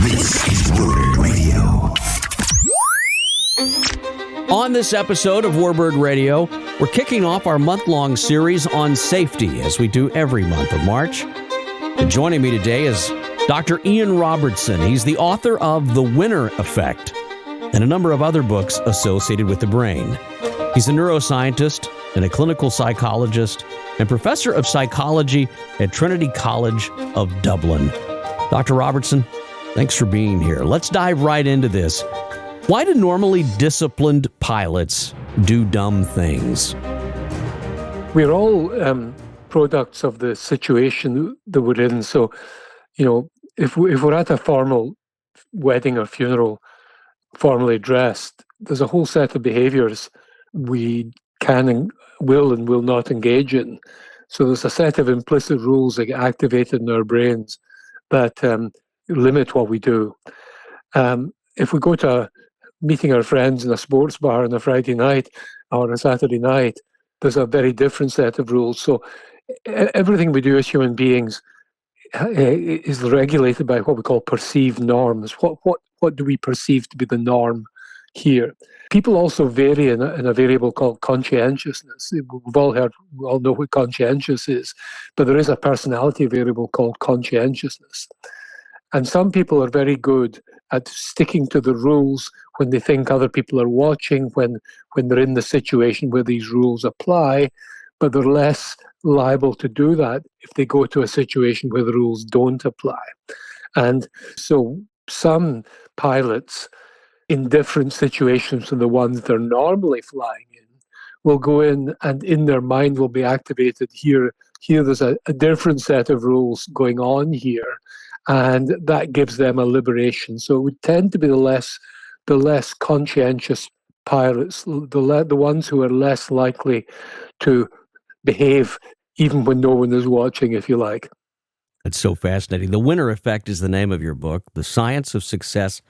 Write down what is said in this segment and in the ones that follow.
This is Warbird Radio. On this episode of Warbird Radio, we're kicking off our month-long series on safety, as we do every month of March. And joining me today is Dr. Ian Robertson. He's the author of The Winner Effect and a number of other books associated with the brain. He's a neuroscientist and a clinical psychologist and professor of psychology at Trinity College of Dublin. Dr. Robertson, thanks for being here. Let's dive right into this. Why do normally disciplined pilots do dumb things? We're all products of the situation that we're in. So, if we're at a formal wedding or funeral, formally dressed, there's a whole set of behaviors we can and will not engage in. So there's a set of implicit rules that get activated in our brains that limit what we do. If we go to meeting our friends in a sports bar on a Friday night or a Saturday night, there's a very different set of rules. So everything we do as human beings is regulated by what we call perceived norms. What do we perceive to be the norm here? People also vary in a variable called conscientiousness. We all know what conscientious is, but there is a personality variable called conscientiousness. And some people are very good at sticking to the rules when they think other people are watching, when they're in the situation where these rules apply, but they're less liable to do that if they go to a situation where the rules don't apply. And so some pilots in different situations from the ones they're normally flying in will go in, and in their mind will be activated here there's a different set of rules going on here, and that gives them a liberation. So it would tend to be the less conscientious pilots, the ones who are less likely to behave even when no one is watching, if you like. It's so fascinating. The Winner Effect is the name of your book, The Science of Success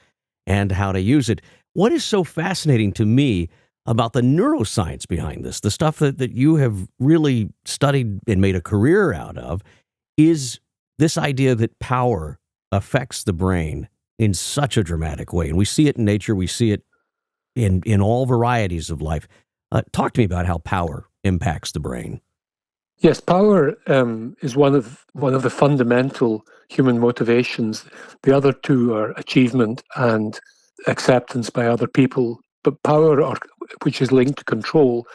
and How to Use It. What is so fascinating to me about the neuroscience behind this, the stuff that you have really studied and made a career out of, is this idea that power affects the brain in such a dramatic way. And we see it in nature. We see it in all varieties of life. Talk to me about how power impacts the brain. Yes, power is one of the fundamental human motivations. The other two are achievement and acceptance by other people. But power, which is linked to control,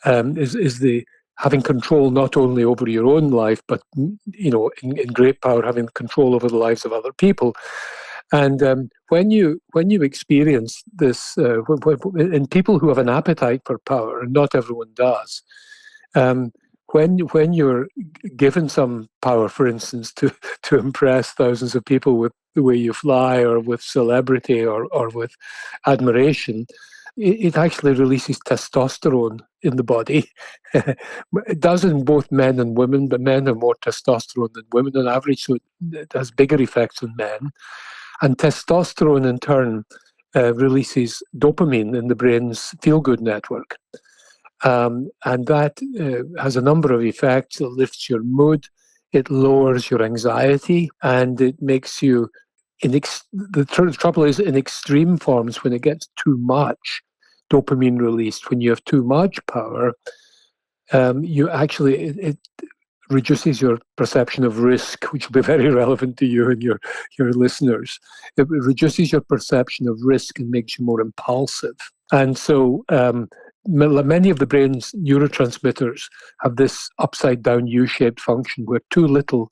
is the having control not only over your own life, but in great power, having control over the lives of other people. And when you experience this, in people who have an appetite for power, and not everyone does. When you're given some power, for instance, to impress thousands of people with the way you fly, or with celebrity, or with admiration, it actually releases testosterone in the body. It does in both men and women, but men have more testosterone than women on average, so it has bigger effects on men. And testosterone, in turn, releases dopamine in the brain's feel-good network. And that has a number of effects. It lifts your mood, it lowers your anxiety, and it makes you, the trouble is, in extreme forms, when it gets too much dopamine released, when you have too much power, it reduces your perception of risk, which will be very relevant to you and your listeners. It reduces your perception of risk and makes you more impulsive. And so many of the brain's neurotransmitters have this upside-down U-shaped function where too little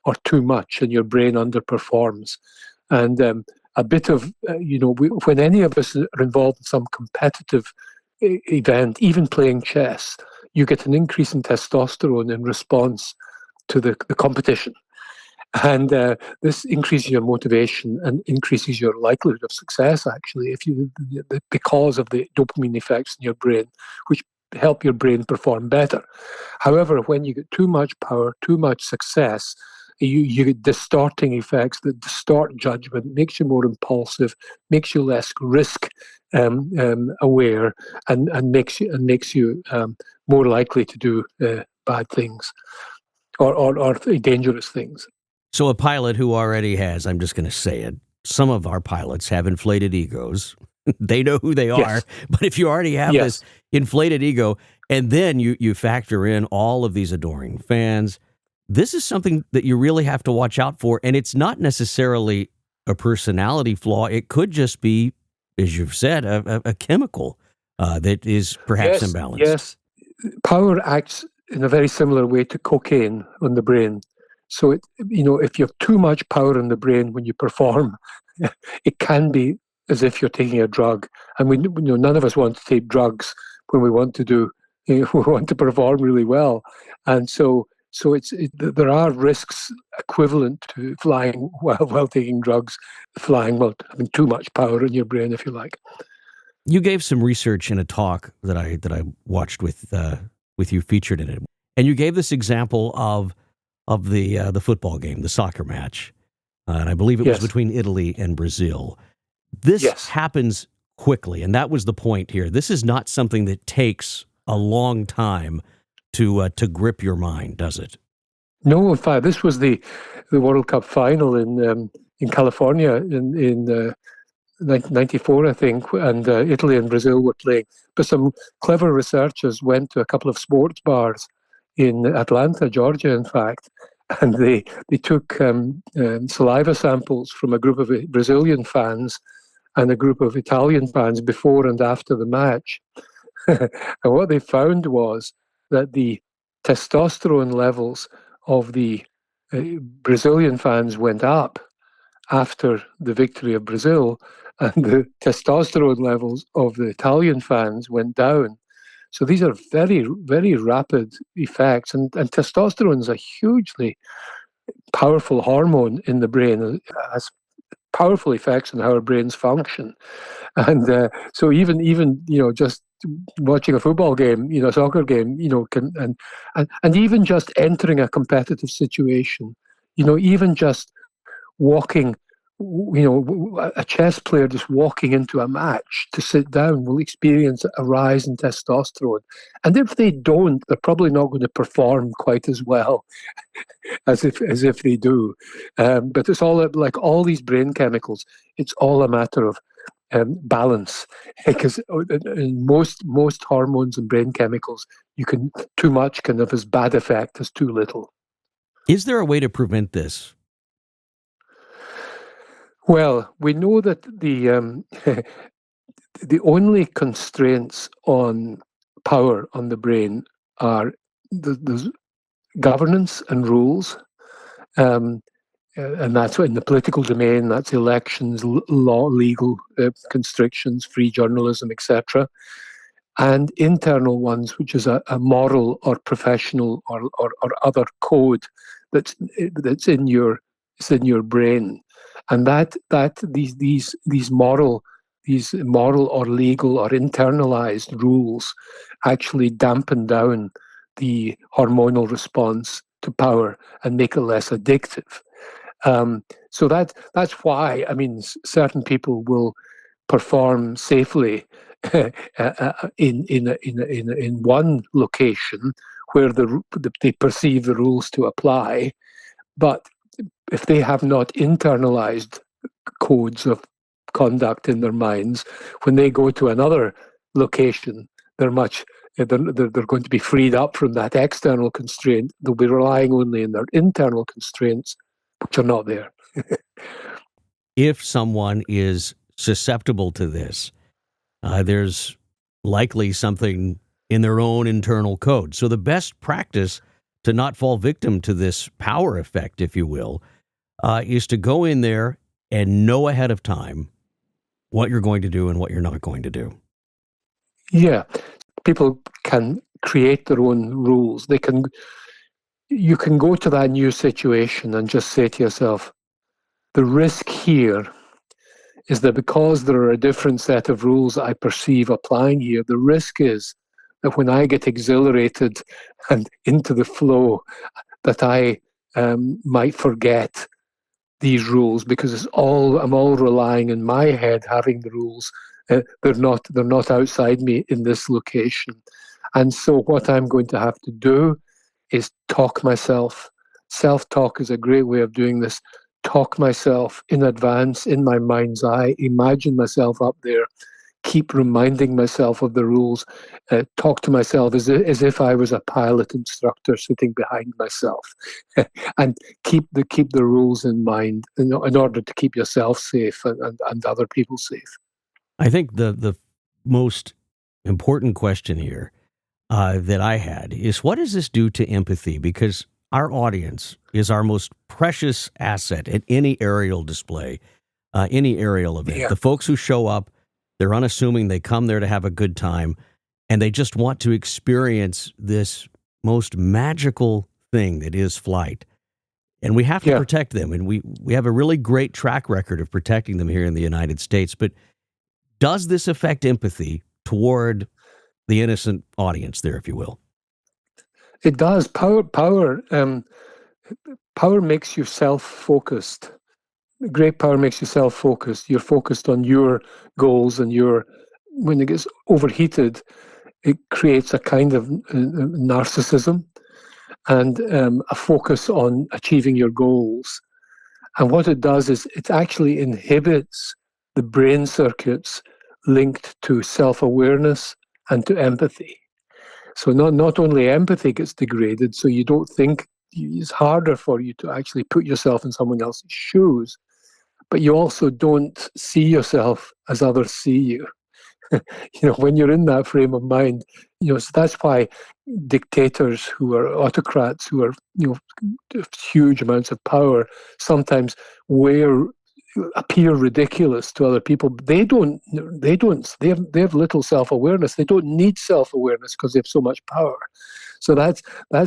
or too much and your brain underperforms. And a bit of, when any of us are involved in some competitive event, even playing chess, you get an increase in testosterone in response to the competition. And this increases your motivation and increases your likelihood of success, actually, because of the dopamine effects in your brain, which help your brain perform better. However, when you get too much power, too much success, you get distorting effects that distort judgment, makes you more impulsive, makes you less risk aware, and makes you more likely to do bad things or dangerous things. So a pilot who already has, I'm just going to say it, some of our pilots have inflated egos. They know who they are. Yes. But if you already have this Yes. inflated ego, and then you factor in all of these adoring fans, this is something that you really have to watch out for. And it's not necessarily a personality flaw. It could just be, as you've said, a chemical that is perhaps Yes. imbalanced. Yes. Power acts in a very similar way to cocaine on the brain. So if you have too much power in the brain when you perform, it can be as if you're taking a drug. And none of us want to take drugs when we want to we want to perform really well. And so there are risks equivalent to flying while taking drugs, flying while having too much power in your brain, if you like. You gave some research in a talk that I watched with you featured in it, and you gave this example of the football game, the soccer match, and I believe it was Yes. between Italy and Brazil. This Yes. happens quickly, and that was the point here. This is not something that takes a long time to grip your mind, does it? No, in fact, this was the World Cup final in California in 94, I think, and Italy and Brazil were playing. But some clever researchers went to a couple of sports bars in Atlanta, Georgia, in fact, and they took saliva samples from a group of Brazilian fans and a group of Italian fans before and after the match. And what they found was that the testosterone levels of the Brazilian fans went up after the victory of Brazil, and the testosterone levels of the Italian fans went down. So these are very, very rapid effects. And testosterone is a hugely powerful hormone in the brain. It has powerful effects on how our brains function. And so even just watching a football game, a soccer game, can and even just entering a competitive situation, even just walking, a chess player just walking into a match to sit down will experience a rise in testosterone. And if they don't, they're probably not going to perform quite as well as if they do. But it's all like all these brain chemicals. It's all a matter of balance, because in most hormones and brain chemicals, too much can have as bad effect as too little. Is there a way to prevent this? Well, we know that the the only constraints on power on the brain are the governance and rules, and that's in the political domain. That's elections, law, legal constrictions, free journalism, etc. And internal ones, which is a moral or professional or other code that's in your brain, and that these moral or legal or internalized rules actually dampen down the hormonal response to power and make it less addictive. So that's why, I mean, certain people will perform safely in one location where they perceive the rules to apply, but if they have not internalized codes of conduct in their minds, when they go to another location, they're going to be freed up from that external constraint. They'll be relying only on their internal constraints, which are not there. If someone is susceptible to this, there's likely something in their own internal code. So the best practice to not fall victim to this power effect, if you will, is to go in there and know ahead of time what you're going to do and what you're not going to do. Yeah, people can create their own rules. You can go to that new situation and just say to yourself, the risk here is that because there are a different set of rules I perceive applying here, the risk is that when I get exhilarated and into the flow, that I might forget these rules, because I'm all relying in my head having the rules. They're not outside me in this location. And so what I'm going to have to do is talk myself. Self-talk is a great way of doing this. talk myself in advance in my mind's eye, imagine myself up there, keep reminding myself of the rules, talk to myself as if I was a pilot instructor sitting behind myself, and keep the rules in mind in order to keep yourself safe and other people safe. I think the most important question here that I had is, what does this do to empathy? Because our audience is our most precious asset at any aerial display, any aerial event. Yeah. The folks who show up, they're unassuming, they come there to have a good time, and they just want to experience this most magical thing that is flight. And we have to protect them, and we have a really great track record of protecting them here in the United States. But does this affect empathy toward the innocent audience there, if you will? It does. Power makes you self-focused. Great power makes you self-focused. You're focused on your goals, and when it gets overheated, it creates a kind of narcissism and a focus on achieving your goals. And what it does is it actually inhibits the brain circuits linked to self-awareness and to empathy. So not only empathy gets degraded, so you don't think, it's harder for you to actually put yourself in someone else's shoes, but you also don't see yourself as others see you. When you're in that frame of mind, so that's why dictators who are autocrats, who are, huge amounts of power, sometimes appear ridiculous to other people. They have little self-awareness. They don't need self-awareness because they have so much power. So that's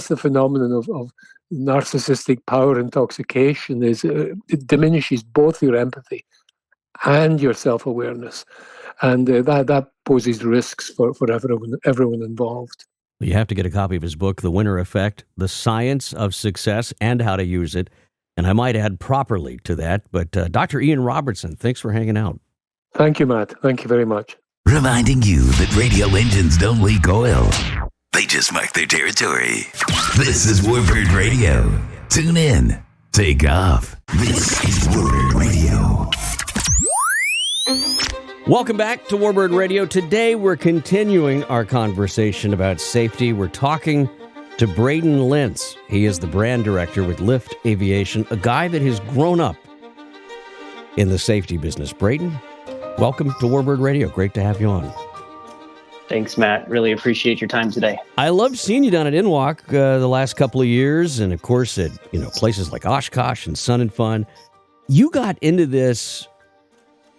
the phenomenon of narcissistic power intoxication. It diminishes both your empathy and your self-awareness, and that poses risks for everyone involved. You have to get a copy of his book, The Winner Effect, The Science of Success and How to Use It. And I might add properly to that. But Dr. Ian Robertson, thanks for hanging out. Thank you, Matt. Thank you very much. Reminding you that radio engines don't leak oil. They just mark their territory. This is Warbird Radio. Tune in. Take off. This is Warbird Radio. Welcome back to Warbird Radio. Today we're continuing our conversation about safety. We're talking to Braden Lentz. He is the brand director with Lift Aviation, a guy that has grown up in the safety business. Braden, welcome to Warbird Radio. Great to have you on. Thanks, Matt. Really appreciate your time today. I loved seeing you down at INWAC the last couple of years, and of course at places like Oshkosh and Sun and Fun. You got into this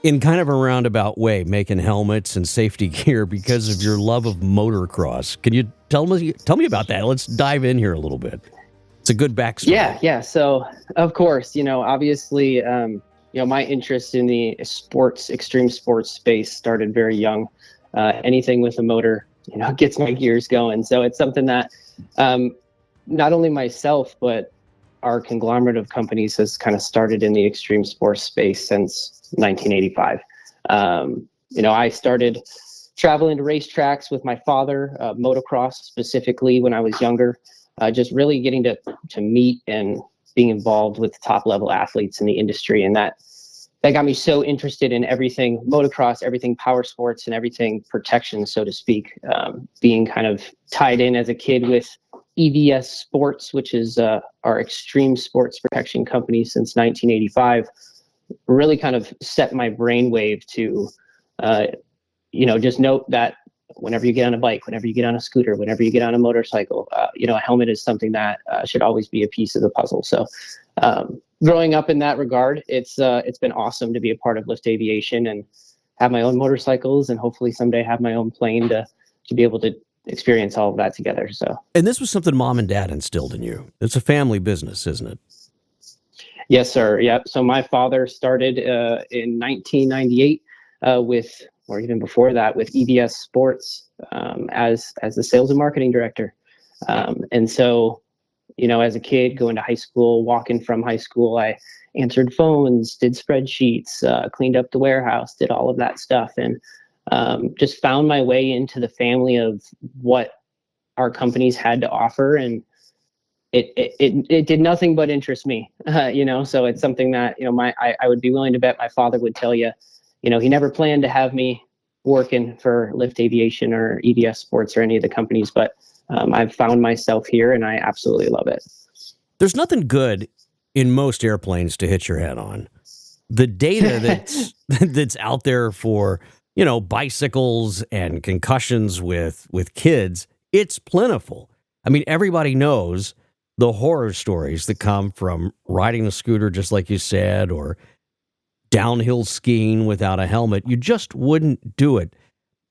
in kind of a roundabout way, making helmets and safety gear because of your love of motocross. Can you tell me about that? Let's dive in here a little bit. It's a good backstory. Yeah. So, of course, obviously, my interest in the extreme sports space started very young. Anything with a motor, gets my gears going. So it's something that not only myself, but our conglomerate of companies has kind of started in the extreme sports space since 1985. I started traveling to racetracks with my father, motocross specifically when I was younger, just really getting to meet and being involved with top level athletes in the industry. And that got me so interested in everything motocross, everything power sports, and everything protection, so to speak, being kind of tied in as a kid with EVS Sports, which is our extreme sports protection company since 1985, really kind of set my brainwave to, just note that whenever you get on a bike, whenever you get on a scooter, whenever you get on a motorcycle, a helmet is something that should always be a piece of the puzzle. So growing up in that regard, it's been awesome to be a part of Lift Aviation and have my own motorcycles, and hopefully someday have my own plane to be able to experience all of that together. So, and this was something mom and dad instilled in you. It's a family business, isn't it? Yes, sir. Yep. So my father started in 1998 or even before that, with EVS Sports as the sales and marketing director. And so, as a kid going to high school, walking from high school, I answered phones, did spreadsheets, cleaned up the warehouse, did all of that stuff, and just found my way into the family of what our companies had to offer. And it did nothing but interest me, so it's something that, I would be willing to bet my father would tell you, he never planned to have me working for Lift Aviation or EDS Sports or any of the companies, but I've found myself here and I absolutely love it. There's nothing good in most airplanes to hit your head on. The data that's out there for, bicycles and concussions with kids, it's plentiful. I mean, everybody knows the horror stories that come from riding a scooter, just like you said, or downhill skiing without a helmet. You just wouldn't do it.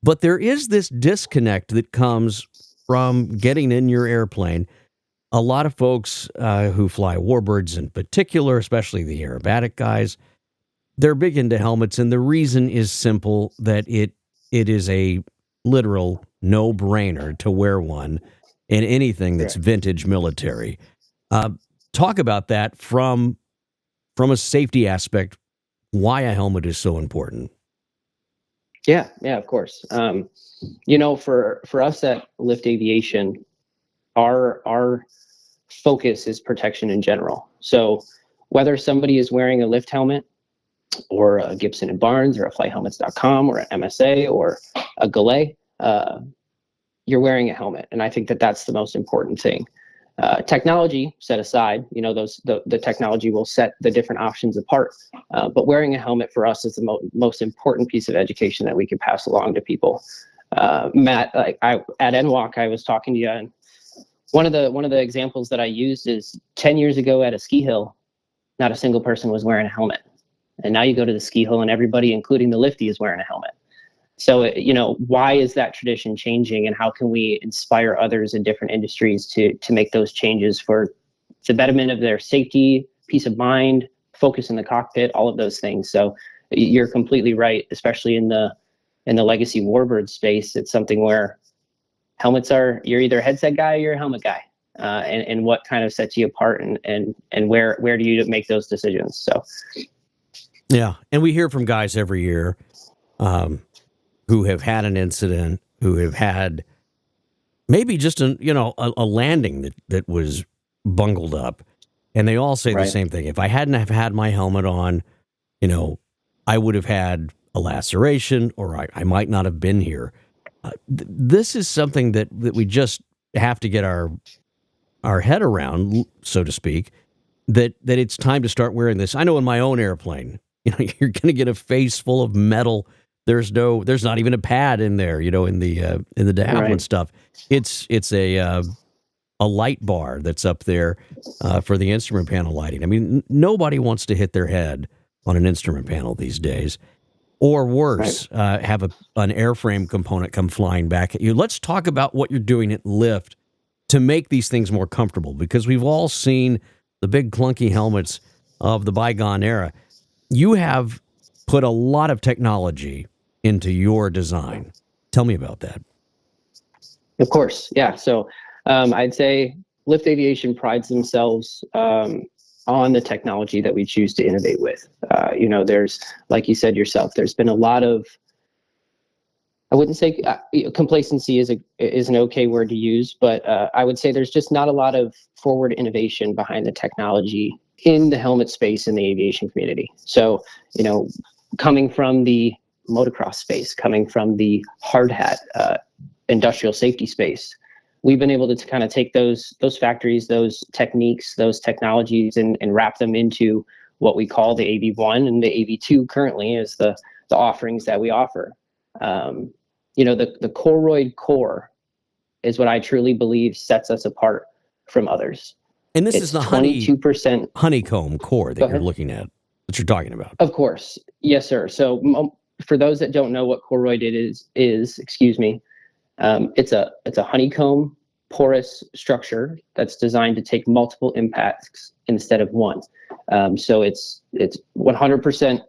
But there is this disconnect that comes from getting in your airplane. A lot of folks who fly Warbirds in particular, especially the aerobatic guys, they're big into helmets, and the reason is simple, that it is a literal no-brainer to wear one in anything that's vintage military. Talk about that from a safety aspect, why a helmet is so important. Yeah, of course. For us at Lift Aviation, our focus is protection in general. So whether somebody is wearing a Lift helmet or a Gibson and Barnes or a flighthelmets.com or an MSA or a Goulet, you're wearing a helmet. And I think that that's the most important thing. Technology set aside, the technology will set the different options apart. But wearing a helmet for us is the most important piece of education that we could pass along to people. Matt, at NWalk, I was talking to you, and one of the examples that I used is 10 years ago at a ski hill, not a single person was wearing a helmet. And now you go to the ski hill and everybody, including the lifty, is wearing a helmet. So, why is that tradition changing, and how can we inspire others in different industries to make those changes for the betterment of their safety, peace of mind, focus in the cockpit, all of those things. So you're completely right, especially in the legacy Warbird space. It's something where helmets you're either a headset guy or you're a helmet guy. And what kind of sets you apart, and where do you make those decisions? So, yeah. And we hear from guys every year, who have had an incident, who have had maybe just a landing that was bungled up. And they all say the same thing. If I hadn't have had my helmet on, I would have had a laceration, or I might not have been here. This is something that we just have to get our head around, so to speak, that it's time to start wearing this. I know in my own airplane, you're going to get a face full of metal. There's not even a pad in there, in the de Havilland stuff. It's a light bar that's up there for the instrument panel lighting. I mean, nobody wants to hit their head on an instrument panel these days, or worse, have an airframe component come flying back at you. Let's talk about what you're doing at Lift to make these things more comfortable, because we've all seen the big clunky helmets of the bygone era. You have put a lot of technology into your design. Tell me about that. Of course. Yeah. So I'd say Lift Aviation prides themselves on the technology that we choose to innovate with. There's, like you said yourself, there's been a lot of, I wouldn't say complacency is an okay word to use, but I would say there's just not a lot of forward innovation behind the technology in the helmet space in the aviation community. So, coming from the motocross space, coming from the hard hat industrial safety space, we've been able to kind of take those factories, those techniques, those technologies, and wrap them into what we call the AV1 and the AV2 currently is the offerings that we offer. The Koroyd core is what I truly believe sets us apart from others. And this is the 22% honeycomb core that you're looking at, that you're talking about. Of course. Yes, sir. So for those that don't know what Koroyd is, it's a honeycomb porous structure that's designed to take multiple impacts instead of one. So it's 100%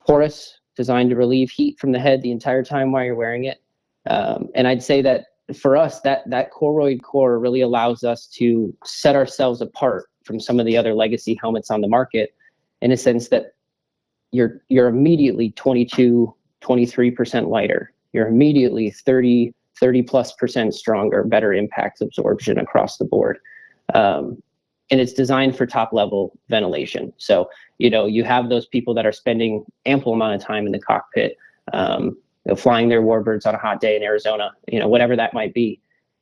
porous, designed to relieve heat from the head the entire time while you're wearing it. And I'd say that for us, that Koroyd core really allows us to set ourselves apart from some of the other legacy helmets on the market, in a sense that you're immediately 23% lighter. You're immediately 30+% stronger, better impact absorption across the board. And it's designed for top level ventilation. So, you have those people that are spending ample amount of time in the cockpit, flying their Warbirds on a hot day in Arizona, whatever that might be.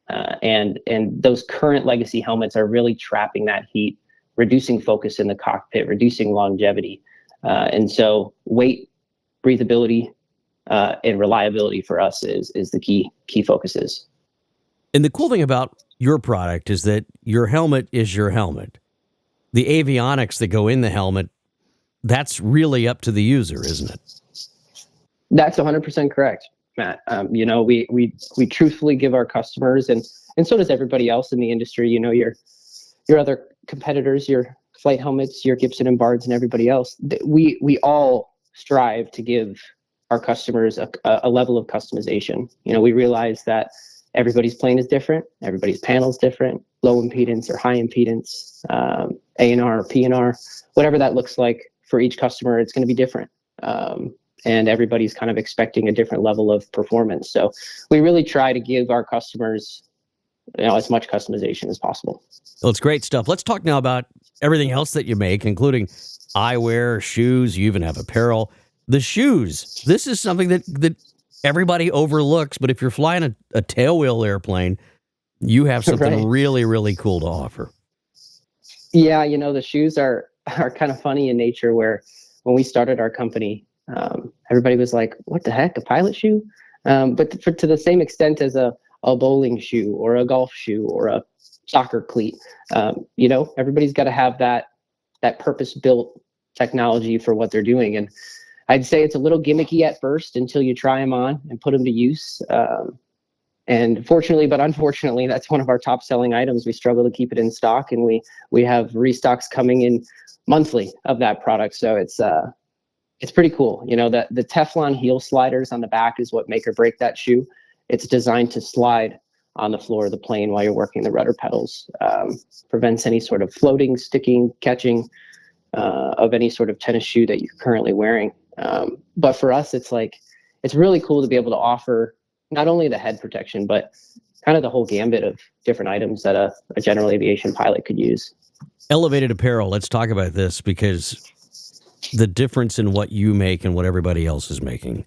And those current legacy helmets are really trapping that heat, reducing focus in the cockpit, reducing longevity. And so weight, breathability, and reliability for us is the key focuses. And the cool thing about your product is that your helmet is your helmet. The avionics that go in the helmet, that's really up to the user, isn't it? That's 100% correct, Matt. We truthfully give our customers, and so does everybody else in the industry, your other competitors, your flight helmets, your Gibson and Bards, and everybody else. We all strive to give our customers a level of customization. We realize that everybody's plane is different, everybody's panel is different, low impedance or high impedance, A&R or P&R, whatever that looks like for each customer, it's going to be different. And everybody's kind of expecting a different level of performance. So we really try to give our customers as much customization as possible. Well, it's great stuff. Let's talk now about everything else that you make, including eyewear, shoes. You even have apparel. The shoes. This is something that everybody overlooks, but if you're flying a tailwheel airplane, you have something Right. really, really cool to offer. Yeah, the shoes are kind of funny in nature, where when we started our company, everybody was like, what the heck, a pilot shoe? But to the same extent as a bowling shoe or a golf shoe or a soccer cleat, everybody's got to have that purpose-built technology for what they're doing. And I'd say it's a little gimmicky at first until you try them on and put them to use. And fortunately, but unfortunately, that's one of our top selling items. We struggle to keep it in stock, and we have restocks coming in monthly of that product. So it's pretty cool. The Teflon heel sliders on the back is what make or break that shoe. It's designed to slide on the floor of the plane while you're working the rudder pedals. Prevents any sort of floating, sticking, catching of any sort of tennis shoe that you're currently wearing. But for us, it's really cool to be able to offer not only the head protection, but kind of the whole gambit of different items that a general aviation pilot could use. Elevated apparel. Let's talk about this, because the difference in what you make and what everybody else is making.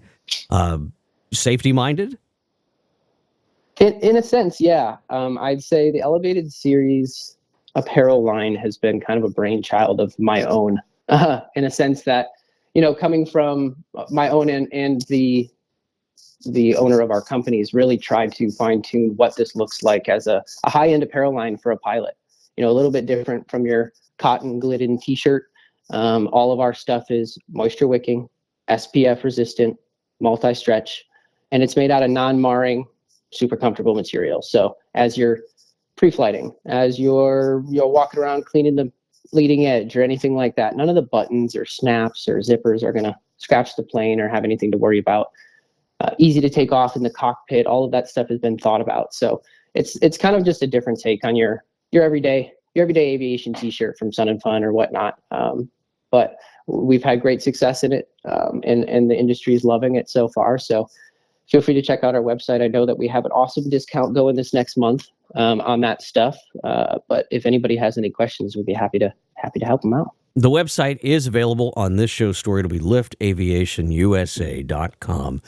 Safety minded? In a sense, yeah. I'd say the Elevated Series apparel line has been kind of a brainchild of my own, in a sense that, coming from my own and the owner of our companies really tried to fine tune what this looks like as a high-end apparel line for a pilot. A little bit different from your cotton Glidden t-shirt. All of our stuff is moisture wicking, SPF resistant, multi-stretch, and it's made out of non-marring, super comfortable material. So as you're pre-flighting, as you're walking around cleaning the leading edge or anything like that, none of the buttons or snaps or zippers are going to scratch the plane or have anything to worry about. Easy to take off in the cockpit. All of that stuff has been thought about. So it's kind of just a different take on your everyday aviation t-shirt from Sun and Fun or whatnot. But we've had great success in it, and the industry is loving it so far. So feel free to check out our website. I know that we have an awesome discount going this next month on that stuff. But if anybody has any questions, we'd be happy to help them out. The website is available on this show's story. It'll be liftaviationusa.com.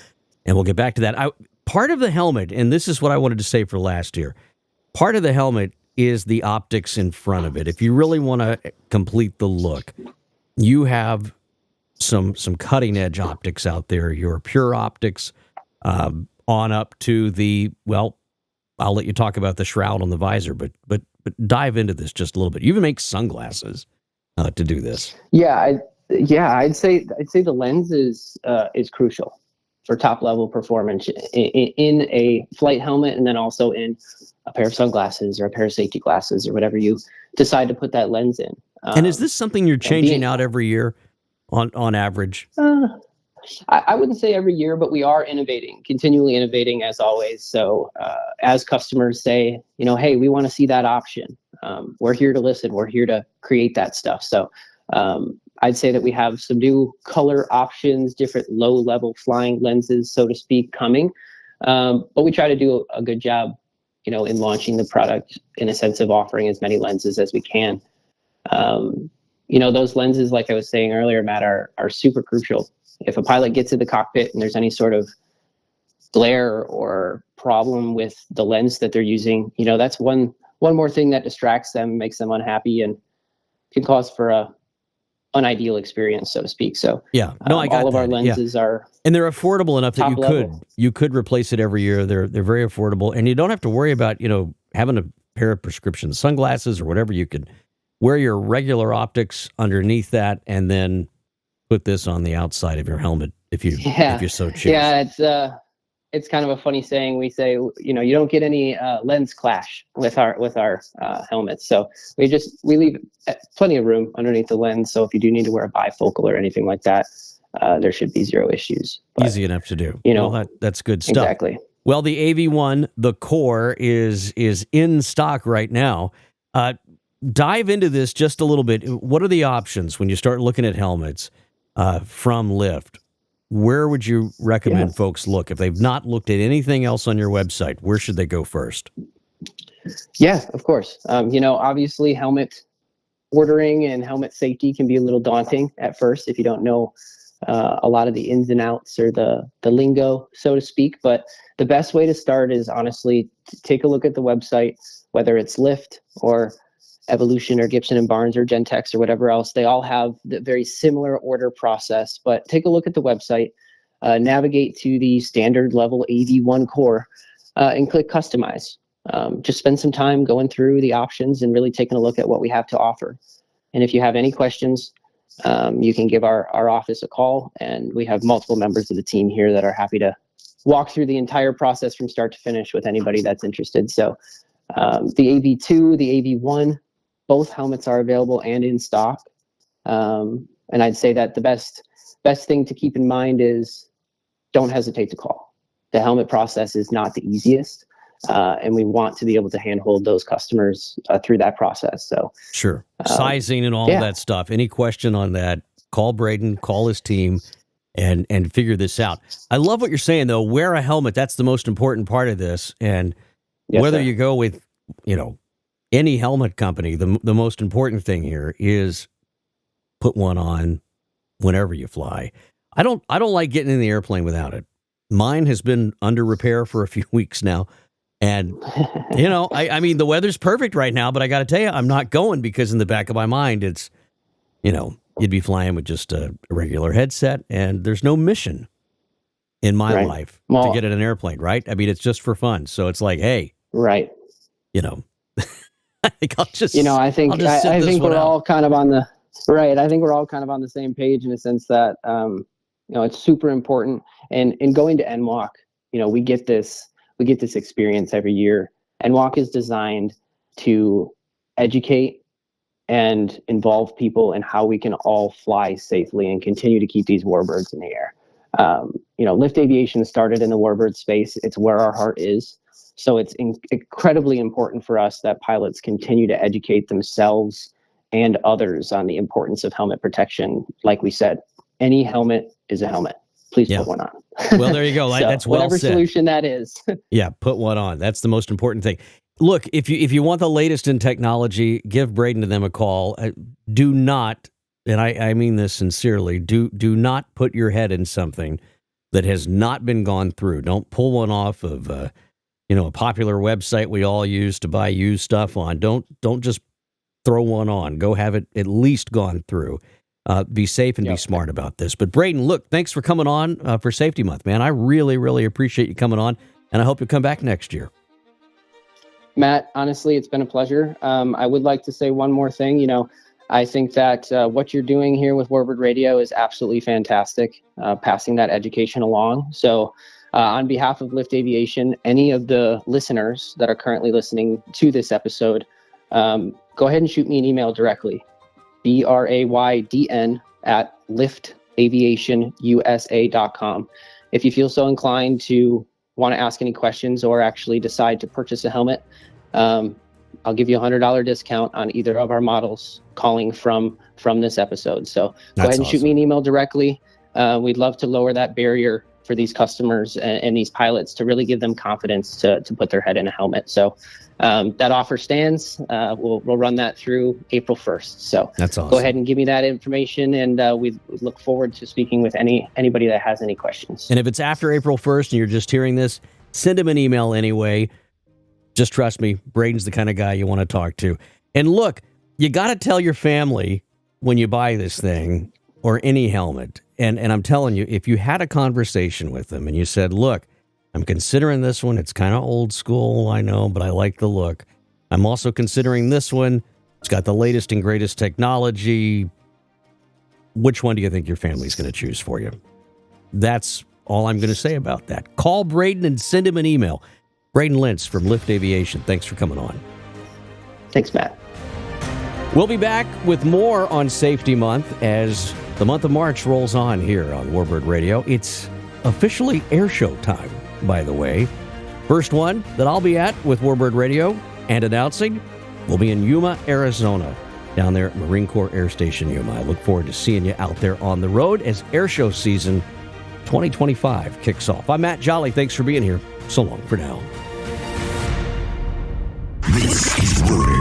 And we'll get back to that. Part of the helmet, and this is what I wanted to say for last year, part of the helmet is the optics in front of it. If you really want to complete the look, you have some cutting edge optics out there. Your pure optics on up to the, well, I'll let you talk about the shroud on the visor, but dive into this just a little bit. You even make sunglasses to do this. Yeah, I'd say the lens is crucial for top level performance in a flight helmet, and then also in a pair of sunglasses or a pair of safety glasses or whatever you decide to put that lens in. And is this something you're changing out every year on average? I wouldn't say every year, but we are continually innovating as always. So as customers say, hey, we want to see that option. We're here to listen. We're here to create that stuff. So I'd say that we have some new color options, different low-level flying lenses, so to speak, coming. But we try to do a good job in launching the product in a sense of offering as many lenses as we can. Those lenses, like I was saying earlier, Matt, are super crucial. If a pilot gets in the cockpit and there's any sort of glare or problem with the lens that they're using, that's one more thing that distracts them, makes them unhappy, and can cause for a unideal experience, so to speak. So yeah, no, I got all of that. our lenses are, and they're affordable enough that level. you could replace it every year. They're very affordable, and you don't have to worry about having a pair of prescription sunglasses or whatever. You could wear your regular optics underneath that, and then put this on the outside of your helmet if you so choose. Yeah, it's kind of a funny saying. We say, you don't get any lens clash with our helmets. So we leave plenty of room underneath the lens. So if you do need to wear a bifocal or anything like that, there should be zero issues. But, easy enough to do. That's good stuff. Exactly. Well, the AV1, the core, is in stock right now. Dive into this just a little bit. What are the options when you start looking at helmets from Lift? Where would you recommend folks look? If they've not looked at anything else on your website, where should they go first? Yeah, of course. Obviously helmet ordering and helmet safety can be a little daunting at first if you don't know a lot of the ins and outs or the lingo, so to speak. But the best way to start is honestly to take a look at the website, whether it's Lift or Evolution or Gibson and Barnes or Gentex or whatever else. They all have the very similar order process, but take a look at the website, navigate to the standard level AV1 core, and click customize. Just spend some time going through the options and really taking a look at what we have to offer. And if you have any questions, you can give our office a call, and we have multiple members of the team here that are happy to walk through the entire process from start to finish with anybody that's interested. So the AV2, the AV1, both helmets are available and in stock. And I'd say that the best thing to keep in mind is don't hesitate to call. The helmet process is not the easiest, and we want to be able to handhold those customers through that process. So sure, sizing and all that stuff. Any question on that? Call Braden, call his team, and figure this out. I love what you're saying though. Wear a helmet. That's the most important part of this. And whether you go with any helmet company, the most important thing here is put one on whenever you fly. I don't like getting in the airplane without it. Mine has been under repair for a few weeks now. And, I mean, the weather's perfect right now, but I got to tell you, I'm not going because in the back of my mind, it's, you'd be flying with just a regular headset and there's no mission in my life to get in an airplane, right? I mean, it's just for fun. So it's like, hey, right. I think I'll just, I think we're all kind of on the right. I think we're all kind of on the same page in a sense that, it's super important. And in going to NWAC, we get this experience every year. NWAC is designed to educate and involve people in how we can all fly safely and continue to keep these warbirds in the air. Lift Aviation started in the warbird space. It's where our heart is. So it's incredibly important for us that pilots continue to educate themselves and others on the importance of helmet protection. Like we said, any helmet is a helmet. Please put one on. Well, there you go. So that's well whatever said. Solution that is. Yeah, put one on. That's the most important thing. Look, if you want the latest in technology, give Braden and them a call. Do not, and I mean this sincerely, do not put your head in something that has not been gone through. Don't pull one off of a popular website we all use to buy used stuff on. Don't just throw one on. Go have it at least gone through. Be safe and be smart about this. But Braden, look, thanks for coming on for Safety Month, man. I really, really appreciate you coming on, and I hope you come back next year. Matt, honestly, it's been a pleasure. I would like to say one more thing. I think that what you're doing here with Warbird Radio is absolutely fantastic, passing that education along. So on behalf of Lift Aviation, any of the listeners that are currently listening to this episode, go ahead and shoot me an email directly, braydn@liftaviationusa.com. If you feel so inclined to want to ask any questions or actually decide to purchase a helmet, I'll give you a $100 discount on either of our models calling from this episode. So go ahead and shoot me an email directly. We'd love to lower that barrier for these customers and these pilots to really give them confidence to put their head in a helmet. So that offer stands. We'll run that through April 1st. So that's awesome. Go ahead and give me that information, and we look forward to speaking with anybody that has any questions. And if it's after April 1st and you're just hearing this, send him an email anyway. Just trust me, Braden's the kind of guy you want to talk to. And look, you got to tell your family when you buy this thing or any helmet. And I'm telling you, if you had a conversation with them and you said, look, I'm considering this one. It's kind of old school, I know, but I like the look. I'm also considering this one. It's got the latest and greatest technology. Which one do you think your family's going to choose for you? That's all I'm going to say about that. Call Braden and send him an email. Braden Lentz from Lift Aviation. Thanks for coming on. Thanks, Matt. We'll be back with more on Safety Month as the month of March rolls on here on Warbird Radio. It's officially air show time, by the way. First one that I'll be at with Warbird Radio and announcing will be in Yuma, Arizona, down there at Marine Corps Air Station Yuma. I look forward to seeing you out there on the road as air show season 2025 kicks off. I'm Matt Jolly. Thanks for being here. So long for now. This is Warbird